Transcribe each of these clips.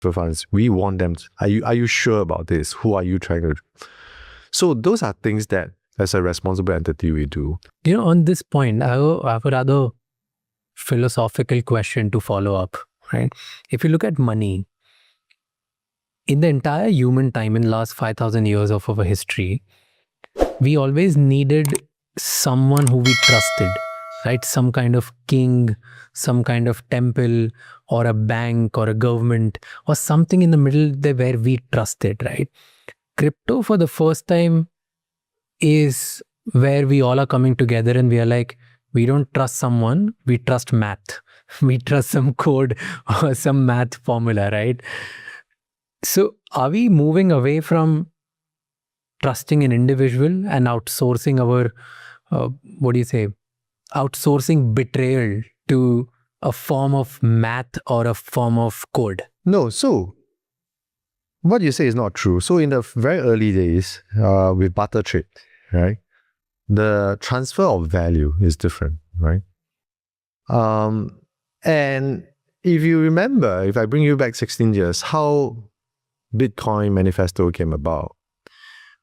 funds. We want them. Are you sure about this? Who are you trying to? So those are things that, as a responsible entity, we do. On this point, I have a rather philosophical question to follow up. Right? If you look at money, in the entire human time, in the last 5,000 years of our history, we always needed someone who we trusted, right? Some kind of king, some kind of temple, or a bank, or a government, or something in the middle there where we trusted, right? Crypto, for the first time, is where we all are coming together and we are like, we don't trust someone, we trust math. We trust some code or some math formula, right? So are we moving away from trusting an individual and outsourcing our, outsourcing betrayal to a form of math or a form of code? No, so what you say is not true. So in the very early days, with barter trade, right, the transfer of value is different, right? And if you remember, if I bring you back 16 years, how Bitcoin manifesto came about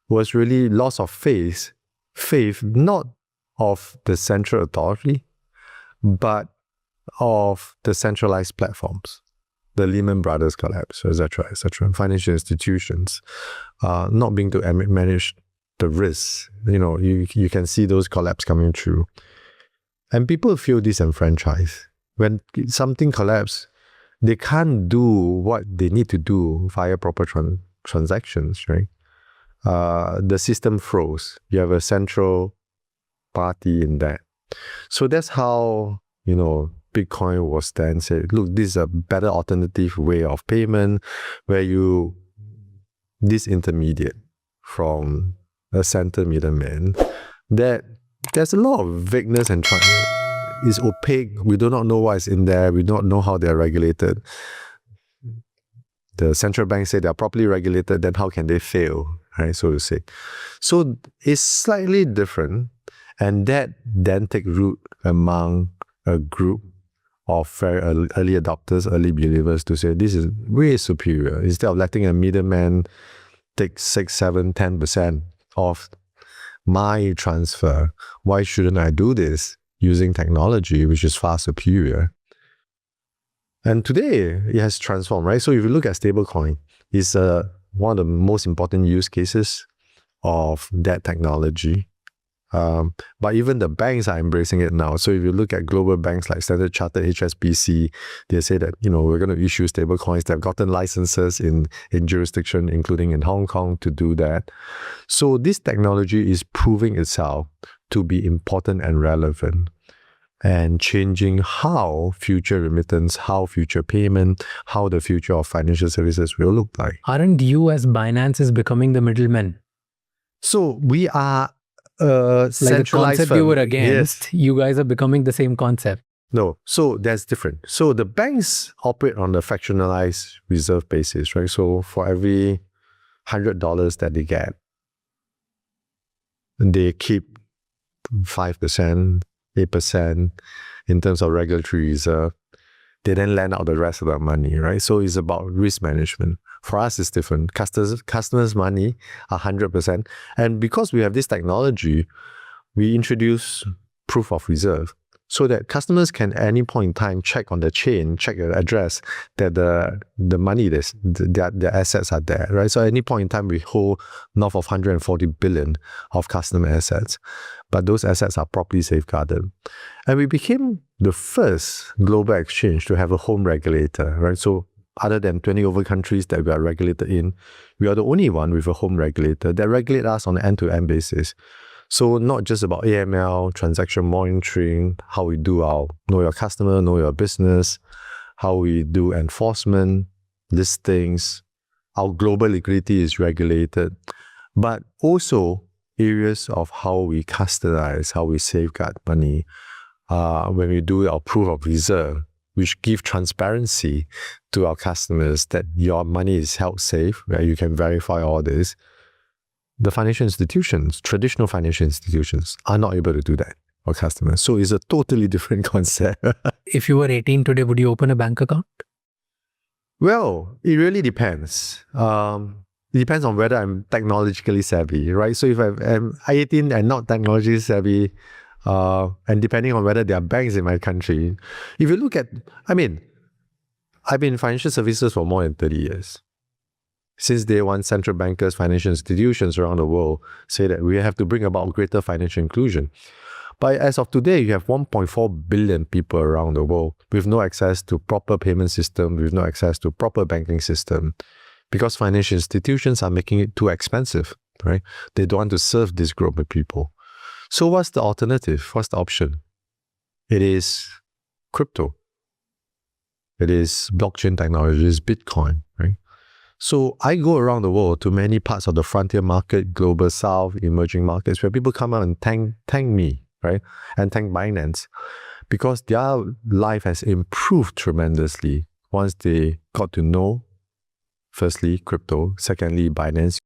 was really loss of faith not of the central authority, but of the centralized platforms, the Lehman Brothers collapse, etc., financial institutions not being to manage the risks. You can see those collapse coming through. And people feel disenfranchised. When something collapses, they can't do what they need to do via proper transactions, right? The system froze. You have a central party in that. So that's how, Bitcoin was then said, look, this is a better alternative way of payment where you disintermediate from a center middleman. That there's a lot of vagueness and it's opaque. We do not know what is in there. We don't know how they're regulated. The central bank say they're properly regulated, then how can they fail, right, so to say. So it's slightly different, and that then take root among a group of very early adopters, early believers to say this is way superior. Instead of letting a middleman take 6, 7, 10% of my transfer, why shouldn't I do this using technology which is far superior? And today it has transformed, right? So if you look at stablecoin, it's one of the most important use cases of that technology. But even the banks are embracing it now. So if you look at global banks like Standard Chartered, HSBC, they say that, we're going to issue stable coins. They've gotten licenses in jurisdiction, including in Hong Kong, to do that. So this technology is proving itself to be important and relevant and changing how future remittance, how future payment, how the future of financial services will look like. Aren't you as Binance is becoming the middleman? So we are like the concept firm. You were against, yes. You guys are becoming the same concept. No, so that's different. So the banks operate on a fractionalized reserve basis, right? So for every $100 that they get, they keep 5%, 8% in terms of regulatory reserve. They then lend out the rest of the money, right? So it's about risk management. For us, it's different. Customers' money are 100%. And because we have this technology, we introduce proof of reserve so that customers can at any point in time check on the chain, check the address that the money, their assets are there, right? So at any point in time, we hold north of 140 billion of customer assets, but those assets are properly safeguarded. And we became the first global exchange to have a home regulator, right? So other than 20 over countries that we are regulated in, we are the only one with a home regulator that regulates us on an end-to-end basis. So not just about AML, transaction monitoring, how we do our know your customer, know your business, how we do enforcement, listings, our global liquidity is regulated, but also areas of how we custodize, how we safeguard money, when we do our proof of reserve, which give transparency to our customers that your money is held safe, where you can verify all this. The financial institutions, traditional financial institutions, are not able to do that for customers. So it's a totally different concept. If you were 18 today, would you open a bank account? Well, it really depends. It depends on whether I'm technologically savvy, right? So if I'm 18 and not technologically savvy, and depending on whether there are banks in my country, if you look at, I've been in financial services for more than 30 years. Since day one, central bankers, financial institutions around the world say that we have to bring about greater financial inclusion. But as of today, you have 1.4 billion people around the world with no access to proper payment system, with no access to proper banking system, because financial institutions are making it too expensive, right? They don't want to serve this group of people. So what's the alternative? What's the option? It is crypto. It is blockchain technologies, Bitcoin, right? So I go around the world to many parts of the frontier market, global south, emerging markets, where people come out and thank me, right? And thank Binance, because their life has improved tremendously once they got to know, firstly, crypto, secondly, Binance.